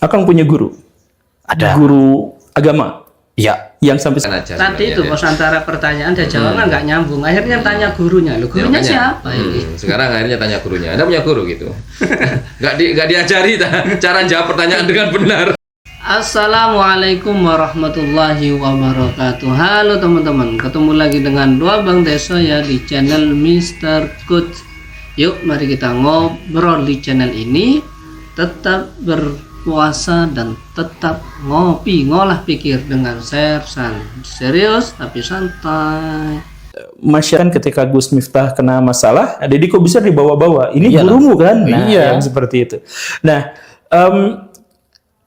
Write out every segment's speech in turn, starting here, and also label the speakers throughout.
Speaker 1: Akang punya guru?
Speaker 2: Ada.
Speaker 1: Guru agama?
Speaker 2: Ya.
Speaker 1: Yang sampai
Speaker 3: Tadi itu pos antara pertanyaan dan jawaban nggak nyambung. Akhirnya tanya gurunya, lo gurunya siapa ini?
Speaker 4: Sekarang akhirnya tanya gurunya. Anda punya guru gitu? Nggak diajari cara jawab pertanyaan dengan benar.
Speaker 3: Assalamualaikum warahmatullahi wabarakatuh. Halo teman-teman, ketemu lagi dengan dua Bang Deso ya di channel Mr. Coach. Yuk mari kita ngobrol di channel ini. Tetap berpuasa dan tetap ngopi, ngolah pikir dengan sersan. Serius tapi santai.
Speaker 1: masyarakat ketika Gus Miftah kena masalah, Deddy kok bisa dibawa-bawa? Ini
Speaker 2: Iyalah.
Speaker 1: gurumu kan? Nah,
Speaker 2: Iya.
Speaker 1: yang seperti itu. Nah,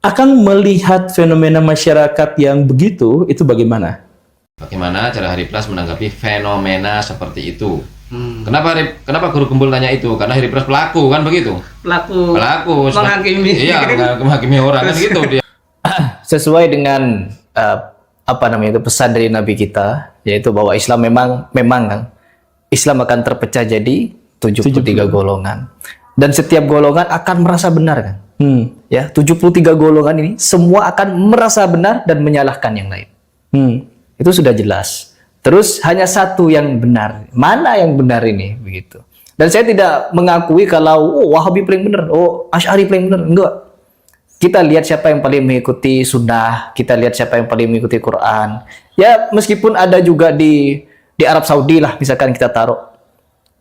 Speaker 1: akan melihat fenomena masyarakat yang begitu, itu bagaimana?
Speaker 4: Bagaimana cara Hari Plus menanggapi fenomena seperti itu? Kenapa guru gembul tanya itu? Karena Hari Plus pelaku kan begitu?
Speaker 3: Pelaku menghakimi.
Speaker 4: Iya, menghakimi orang kan gitu dia.
Speaker 2: Sesuai dengan pesan dari Nabi kita, yaitu bahwa Islam memang kan, Islam akan terpecah jadi 73 golongan. Dan setiap golongan akan merasa benar kan? Ya, 73 golongan ini semua akan merasa benar dan menyalahkan yang lain. Itu sudah jelas. Terus hanya satu yang benar. Mana yang benar ini begitu. Dan saya tidak mengakui kalau Wahabi paling benar, Asy'ari paling benar, enggak. Kita lihat siapa yang paling mengikuti sunnah, kita lihat siapa yang paling mengikuti Quran. Ya, meskipun ada juga di Arab Saudi lah, misalkan kita taruh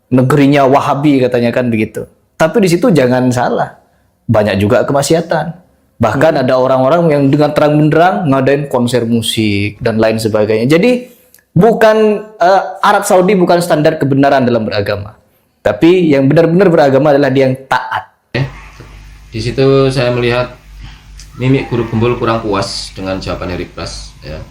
Speaker 2: negerinya Wahabi katanya kan begitu. Tapi di situ jangan salah, banyak juga kemaksiatan. Bahkan ada orang-orang yang dengan terang benderang ngadain konser musik dan lain sebagainya. Jadi bukan Arab Saudi bukan standar kebenaran dalam beragama. Tapi yang benar-benar beragama adalah dia yang taat.
Speaker 4: Di situ saya melihat mimik guru gembul kurang puas dengan jawaban Hari Plus ya.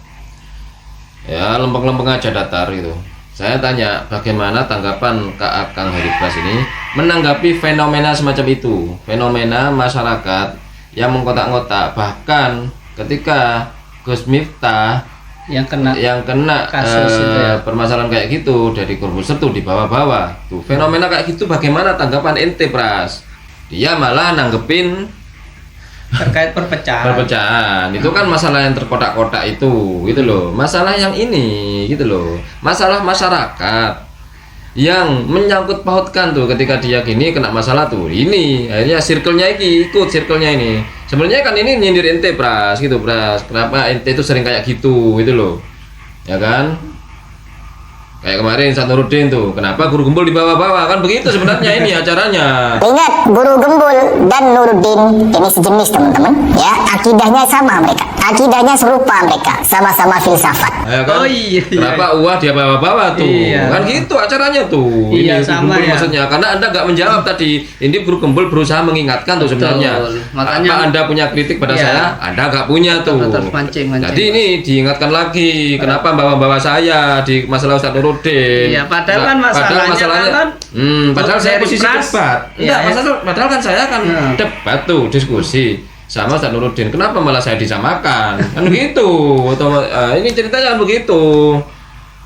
Speaker 4: Ya, lempeng-lempeng aja datar gitu. Saya tanya, bagaimana tanggapan Kak Akang Hari Plus ini menanggapi fenomena semacam itu? Fenomena masyarakat yang mengkotak-ngotak, bahkan ketika Gus Miftah yang kena
Speaker 3: kasus itu ya.
Speaker 4: permasalahan kayak gitu dari Corbuzier tuh dibawa-bawa. Tuh, fenomena kayak gitu bagaimana tanggapan ente, Pras? Dia malah nanggepin
Speaker 3: Terkait perpecahan.
Speaker 4: itu kan masalah yang terkotak-kotak itu gitu loh, masalah yang ini gitu loh, masalah masyarakat yang menyangkut pautkan tuh ketika dia gini kena masalah tuh ini akhirnya circle-nya ikut circle-nya ini. Sebenarnya kan ini nyindir ente, Pras gitu, Pras, kenapa ente itu sering kayak gitu loh ya kan. Kayak kemarin Ustaz Nuruddin tuh, kenapa guru gembul dibawa-bawa? Kan begitu sebenarnya ini acaranya.
Speaker 5: Ingat, guru gembul dan Nuruddin ini sejenis teman-teman. Ya, akidahnya sama mereka. Akidahnya serupa mereka, sama-sama filsafat.
Speaker 4: Ya kan?
Speaker 3: Oh iya.
Speaker 4: Kenapa Uwah dia bawa-bawa tuh?
Speaker 3: Iya.
Speaker 4: Kan gitu acaranya tuh.
Speaker 3: Iya,
Speaker 4: ini
Speaker 3: sama
Speaker 4: guru gembul
Speaker 3: ya.
Speaker 4: maksudnya. Karena Anda nggak menjawab tadi. Ini guru gembul berusaha mengingatkan tuh sebenarnya.
Speaker 3: Makanya
Speaker 4: apa Anda punya kritik pada
Speaker 3: iya.
Speaker 4: saya? Anda nggak punya tuh.
Speaker 3: Mancing.
Speaker 4: Jadi ini diingatkan lagi. Kenapa bawa-bawa saya di masalah Ustaz Nuruddin?
Speaker 3: Iya, padahal kan masalahnya kan
Speaker 4: padahal saya
Speaker 3: dari
Speaker 4: posisi
Speaker 3: Pras.
Speaker 4: debat. Enggak,
Speaker 3: Iya,
Speaker 4: padahal kan saya kan debat tuh, diskusi sama Ustaz Nuruddin. Kenapa malah saya disamakan? Kan gitu. Ini ceritanya kan begitu.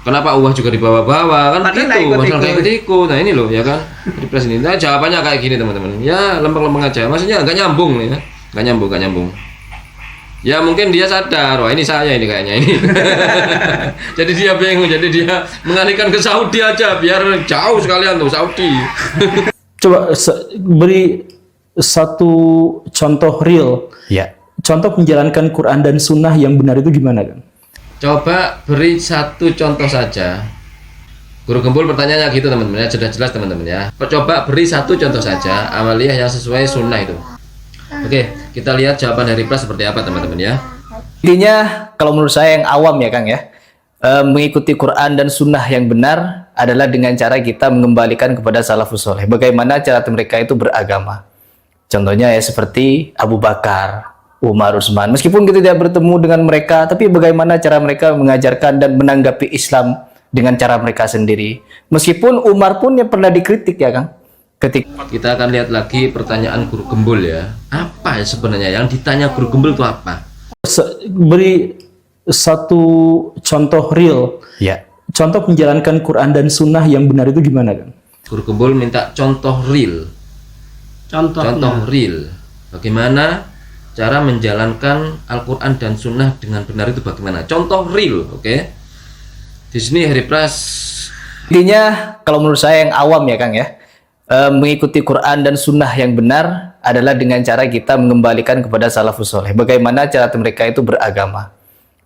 Speaker 4: Kenapa Uwah juga dibawa-bawa? Kan
Speaker 3: Padahal
Speaker 4: begitu.
Speaker 3: ikut-ikut.
Speaker 4: Masalah kayak gitu. Nah, ini loh ya kan. Di Pres ini. Nah, jawabannya kayak gini, teman-teman. Ya, lempeng-lempeng aja. Maksudnya enggak nyambung nih ya. Enggak nyambung. Ya mungkin dia sadar, wah ini saya ini kayaknya ini. Jadi dia bingung, jadi dia mengalihkan ke Saudi aja biar jauh sekalian tuh Saudi.
Speaker 1: Coba beri satu contoh real.
Speaker 2: Ya.
Speaker 1: Contoh menjalankan Quran dan Sunnah yang benar itu gimana kan?
Speaker 4: Coba beri satu contoh saja. Guru gembul pertanyaannya gitu teman-teman ya, sudah jelas teman-teman ya. Coba beri satu contoh saja amaliyah yang sesuai sunnah itu. Oke, kita lihat jawaban Hari Plus seperti apa teman-teman ya.
Speaker 2: Intinya kalau menurut saya yang awam ya Kang ya, mengikuti Quran dan Sunnah yang benar adalah dengan cara kita mengembalikan kepada salafus soleh. Bagaimana cara mereka itu beragama. Contohnya ya seperti Abu Bakar, Umar, Utsman. Meskipun kita tidak bertemu dengan mereka, tapi bagaimana cara mereka mengajarkan dan menanggapi Islam dengan cara mereka sendiri. Meskipun Umar pun yang pernah dikritik ya Kang.
Speaker 4: Kita akan lihat lagi pertanyaan guru gembul ya. Apa ya sebenarnya yang ditanya guru gembul itu apa?
Speaker 1: Beri satu contoh real.
Speaker 2: Ya.
Speaker 1: Contoh menjalankan Quran dan Sunnah yang benar itu gimana kan?
Speaker 4: Guru gembul minta contoh real. Contoh real. Bagaimana cara menjalankan Al-Quran dan Sunnah dengan benar itu bagaimana? Contoh real, oke? Di sini Hari Pras.
Speaker 2: Intinya kalau menurut saya yang awam ya Kang ya, mengikuti Quran dan Sunnah yang benar adalah dengan cara kita mengembalikan kepada salafus soleh. Bagaimana cara mereka itu beragama.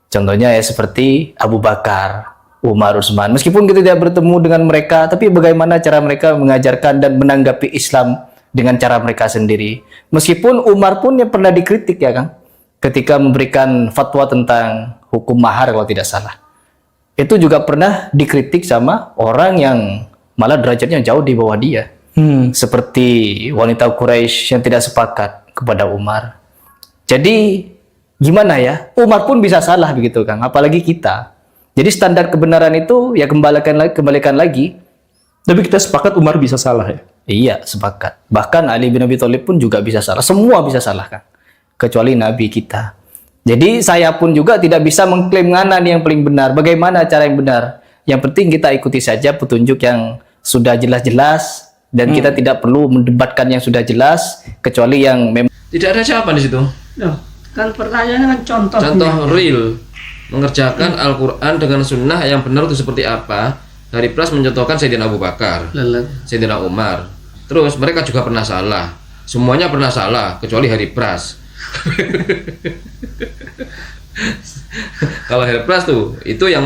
Speaker 2: Contohnya ya seperti Abu Bakar, Umar, Utsman. Meskipun kita tidak bertemu dengan mereka, tapi bagaimana cara mereka mengajarkan dan menanggapi Islam dengan cara mereka sendiri. Meskipun Umar pun yang pernah dikritik ya Kang, ketika memberikan fatwa tentang hukum mahar kalau tidak salah. Itu juga pernah dikritik sama orang yang malah derajatnya jauh di bawah dia. Seperti wanita Quraisy yang tidak sepakat kepada Umar. Jadi gimana ya? Umar pun bisa salah begitu Kang, apalagi kita. Jadi standar kebenaran itu ya kembalikan lagi.
Speaker 1: Tapi kita sepakat Umar bisa salah ya.
Speaker 2: Iya, sepakat. Bahkan Ali bin Abi Thalib pun juga bisa salah. Semua bisa salah Kang, kecuali Nabi kita. Jadi saya pun juga tidak bisa mengklaim mana nih yang paling benar. Bagaimana cara yang benar? Yang penting kita ikuti saja petunjuk yang sudah jelas-jelas dan kita tidak perlu mendebatkan yang sudah jelas kecuali yang memang
Speaker 4: Tidak ada jawaban di situ.
Speaker 3: Loh, kan pertanyaannya kan contohnya.
Speaker 4: Contoh real mengerjakan Al-Quran dengan Sunnah yang benar itu seperti apa? Hari Pras mencontohkan Sayyidina Abu Bakar,
Speaker 3: Lelet.
Speaker 4: Sayyidina Umar. Terus mereka juga pernah salah. Semuanya pernah salah kecuali Hari Pras. Kalau Hari Pras tuh itu yang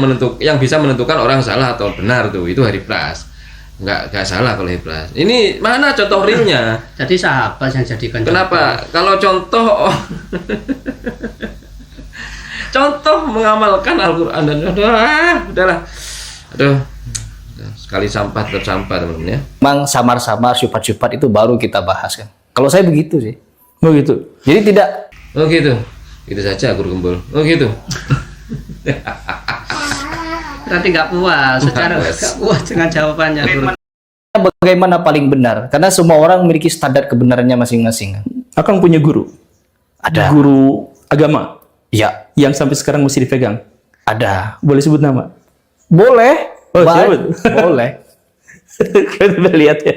Speaker 4: bisa menentukan orang salah atau benar tuh itu Hari Pras. Enggak salah kalau Hari Pras. Ini mana contoh realnya?
Speaker 3: Jadi sahabat yang jadikan
Speaker 4: Kenapa? Kalau contoh contoh mengamalkan Al-Quran dan udahlah. Aduh. Sekali sampah tetap sampah teman-teman ya.
Speaker 2: memang samar-samar syubhat-syubhat itu baru kita bahas kan. Kalau saya begitu sih.
Speaker 1: Oh gitu.
Speaker 2: Jadi tidak
Speaker 4: Oh gitu. Gitu saja guru gembul. Oh gitu.
Speaker 3: berarti nggak puas, secara
Speaker 4: puas.
Speaker 3: nggak puas dengan jawabannya. Guru.
Speaker 2: bagaimana paling benar karena semua orang memiliki standar kebenarannya masing-masing.
Speaker 1: Akang punya guru.
Speaker 2: Ada.
Speaker 1: Guru agama
Speaker 2: Ya,
Speaker 1: yang sampai sekarang masih dipegang.
Speaker 2: ada.
Speaker 1: Boleh sebut nama?
Speaker 2: Boleh.
Speaker 1: Oh,
Speaker 2: Baik.
Speaker 1: siapa?
Speaker 2: Boleh.
Speaker 1: Kita lihat ya.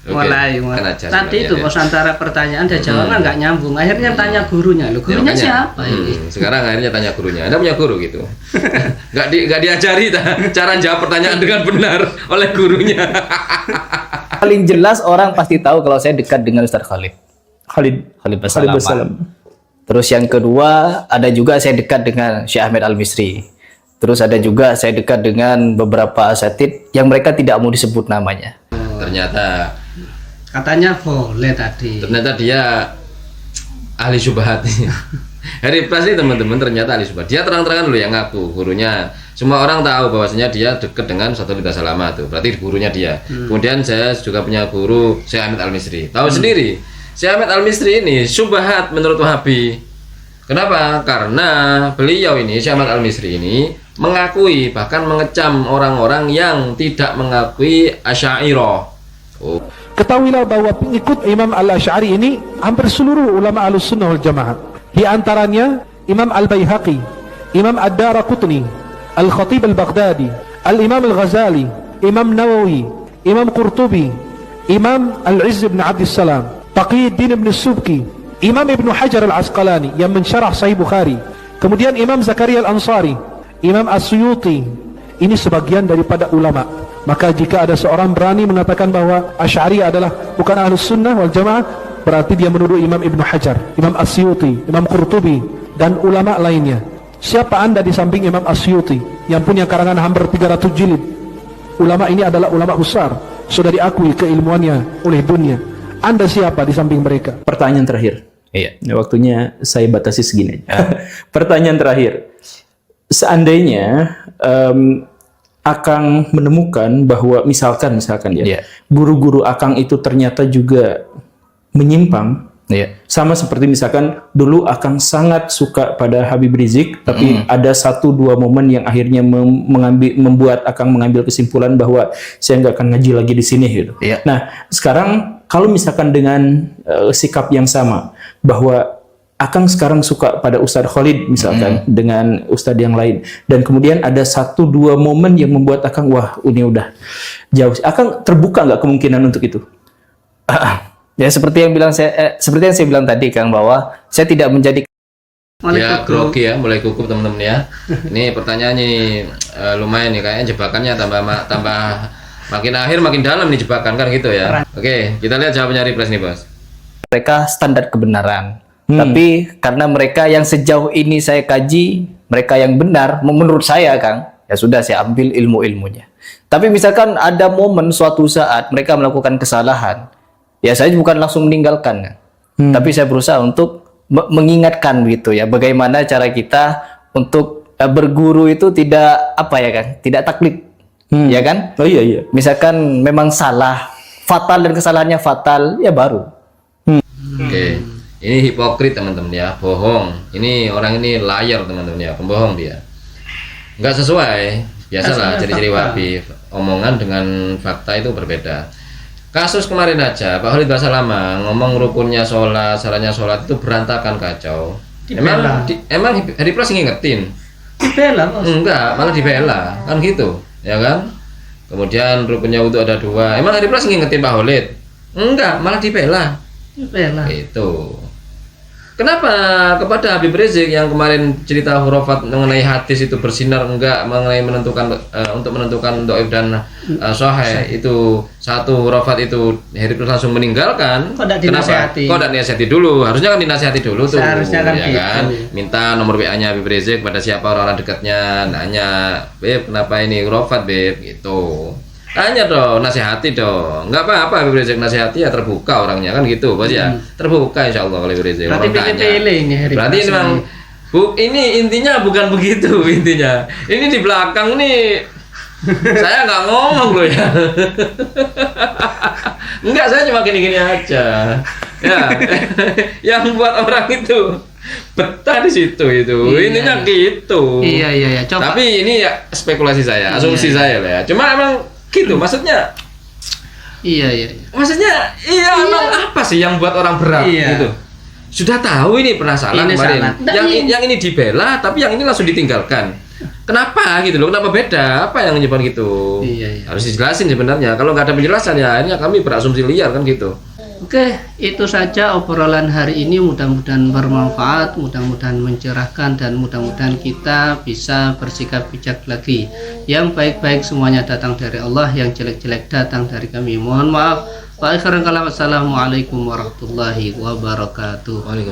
Speaker 4: Oke,
Speaker 3: Mulai.
Speaker 4: kan aja
Speaker 3: Tadi itu
Speaker 4: sebenarnya,
Speaker 3: pos antara pertanyaan dan jawaban nggak nyambung. Akhirnya tanya gurunya. Loh,
Speaker 4: ya.
Speaker 3: gurunya
Speaker 4: Makanya,
Speaker 3: siapa ini?
Speaker 4: sekarang akhirnya tanya gurunya. Anda punya guru gitu. Nggak diajari cara jawab pertanyaan dengan benar oleh gurunya.
Speaker 2: Paling jelas orang pasti tahu kalau saya dekat dengan Ustaz Khalid.
Speaker 1: Khalid
Speaker 2: Basalamah.
Speaker 1: Basalam.
Speaker 2: Terus yang kedua, ada juga saya dekat dengan Syekh Ahmed Al-Misri. Terus ada juga saya dekat dengan beberapa asatid yang mereka tidak mau disebut namanya.
Speaker 4: Ternyata
Speaker 3: Katanya boleh tadi.
Speaker 4: dia ahli syubhat. Hari Pras ini teman-teman ternyata ahli syubhat. Dia terang-terangan dulu yang ngaku gurunya. Semua orang tahu bahwasanya dia dekat dengan Ustaz Basalamah tuh. Berarti gurunya dia. Kemudian saya juga punya guru Syekh Ahmed Al-Misri. Tahu sendiri. Syekh Ahmed Al-Misri ini syubhat menurut Wahabi. Kenapa? Karena beliau ini Syekh Ahmad Al-Misri ini mengakui bahkan mengecam orang-orang yang tidak mengakui Asy'ariyah. Oh.
Speaker 6: Ketahuilah bahwa pengikut Imam Al-Asy'ari ini hampir seluruh ulama Ahlussunnah wal Jamaah. Di antaranya Imam Al-Baihaqi, Imam Ad-Daraqutni, Al-Khatib Al-Baghdadi, Al-Imam Al-Ghazali, Imam Nawawi, Imam Qurtubi, Imam Al-Izz ibn Abdissalam, Taqiyuddin ibn Subki, Imam Ibn Hajar Al-Asqalani yang mensyarah Sahih Bukhari, kemudian Imam Zakaria Al-Ansari, Imam As-Suyuti. Ini sebagian daripada ulama. Maka jika ada seorang berani mengatakan bahwa Asy'ari adalah bukan Ahlus Sunnah wal Jamaah, berarti dia menuduh Imam Ibn Hajar, Imam As-Suyuti, Imam Qurtubi dan ulama lainnya. Siapa Anda di samping Imam As-Suyuti yang punya karangan hampir 300 jilid? Ulama ini adalah ulama besar, sudah diakui keilmuannya oleh dunia. Anda siapa di samping mereka?
Speaker 1: Pertanyaan terakhir.
Speaker 2: Iya.
Speaker 1: Ya, waktunya saya batasi segini aja. Pertanyaan terakhir. Seandainya Akang menemukan bahwa misalkan ya,
Speaker 2: Iya.
Speaker 1: guru-guru Akang itu ternyata juga menyimpang,
Speaker 2: Iya.
Speaker 1: sama seperti misalkan dulu Akang sangat suka pada Habib Rizik, tapi ada 1-2 momen yang akhirnya membuat Akang mengambil kesimpulan bahwa saya nggak akan ngaji lagi di sini gitu.
Speaker 2: Iya.
Speaker 1: Nah, sekarang kalau misalkan dengan sikap yang sama bahwa Akang sekarang suka pada Ustadz Khalid misalkan dengan Ustadz yang lain, dan kemudian ada 1-2 momen yang membuat Akang wah ini udah jauh. Akang terbuka nggak kemungkinan untuk itu?
Speaker 2: Ya seperti yang saya bilang tadi Kang, bahwa saya tidak menjadi
Speaker 4: Ya grogi ya, mulai gugup teman-teman ya. Ini pertanyaan nih lumayan nih, kayaknya jebakannya tambah makin akhir makin dalam nih jebakan kan gitu ya. Oke, kita lihat jawabannya Reprise nih bos.
Speaker 2: mereka standar kebenaran. Tapi karena mereka yang sejauh ini saya kaji, mereka yang benar, menurut saya Kang, ya sudah saya ambil ilmu-ilmunya. Tapi misalkan ada momen suatu saat mereka melakukan kesalahan, ya saya bukan langsung meninggalkan, Kang. Tapi saya berusaha untuk mengingatkan gitu ya, bagaimana cara kita untuk berguru itu tidak apa ya Kang, tidak taklid, ya kan?
Speaker 1: Oh iya.
Speaker 2: Misalkan memang salah, fatal dan kesalahannya fatal, ya baru.
Speaker 4: Oke, ini hipokrit teman-teman ya, bohong. Ini orang ini liar teman-teman ya, pembohong dia. Nggak sesuai, biasalah ciri-ciri Wahabi. Omongan dengan fakta itu berbeda. Kasus kemarin aja, Pak Khalid Basalamah ngomong rukunnya sholat, caranya sholat itu berantakan kacau. Emang Reprise ngingetin?
Speaker 3: Dibela, Bos.
Speaker 4: Enggak, malah dibela, kan gitu, ya kan? Kemudian rukunnya wudhu ada 2. Emang Reprise ngingetin Pak Khalid? Enggak, malah dibela.
Speaker 3: Dibela.
Speaker 4: Itu. Kenapa kepada Habib Rizik yang kemarin cerita hurufat mengenai hadis itu bersinar enggak mengenai menentukan untuk menentukan dhaif dan sahih itu satu hurufat itu Reprise langsung meninggalkan?
Speaker 3: Kok tidak
Speaker 4: Kenapa?
Speaker 3: dinasihati?
Speaker 4: Kok tidak dinasihati dulu? Harusnya kan dinasihati dulu tuh.
Speaker 3: Seharusnya kan
Speaker 4: ya
Speaker 3: gitu.
Speaker 4: kan? Minta nomor WA-nya Habib Rizik pada siapa orang-orang dekatnya, nanya, "Beb, kenapa ini hurufat, Beb?" gitu. Tanya dong, nasihati dong. Nggak apa-apa Habib Rizik nasihati ya, terbuka orangnya kan gitu bos ya. Terbuka insya Allah kalau Habib Rizik.
Speaker 3: Berarti
Speaker 4: Orang tanya.
Speaker 3: pilih-pilih ini Reprise
Speaker 4: Berarti ini memang ini intinya bukan begitu intinya. Ini di belakang nih saya nggak ngomong loh ya. Enggak, saya cuma gini-gini aja. Ya, yang buat orang itu betah di situ itu.
Speaker 3: Iya,
Speaker 4: Intinya
Speaker 3: iya.
Speaker 4: gitu.
Speaker 3: Iya. Coba.
Speaker 4: Tapi ini ya spekulasi saya, asumsi saya lah ya. Cuma emang gitu, maksudnya
Speaker 3: Iya.
Speaker 4: Maksudnya emang apa sih yang buat orang berat
Speaker 3: Iya.
Speaker 4: gitu? Sudah tahu ini pernah salah
Speaker 3: Ini
Speaker 4: kemarin.
Speaker 3: salah.
Speaker 4: Yang ini dibela, tapi yang ini langsung ditinggalkan. Kenapa gitu loh? Kenapa beda? Apa yang menyebabkan gitu?
Speaker 3: Iya.
Speaker 4: Harus dijelasin sebenarnya. Kalau nggak ada penjelasan ya akhirnya kami berasumsi liar kan gitu.
Speaker 3: Oke, itu saja obrolan hari ini. Mudah-mudahan bermanfaat, mudah-mudahan mencerahkan, dan mudah-mudahan kita bisa bersikap bijak lagi. Yang baik-baik semuanya datang dari Allah, yang jelek-jelek datang dari kami. Mohon maaf. Wa akhiran kalam, assalamualaikum warahmatullahi wabarakatuh.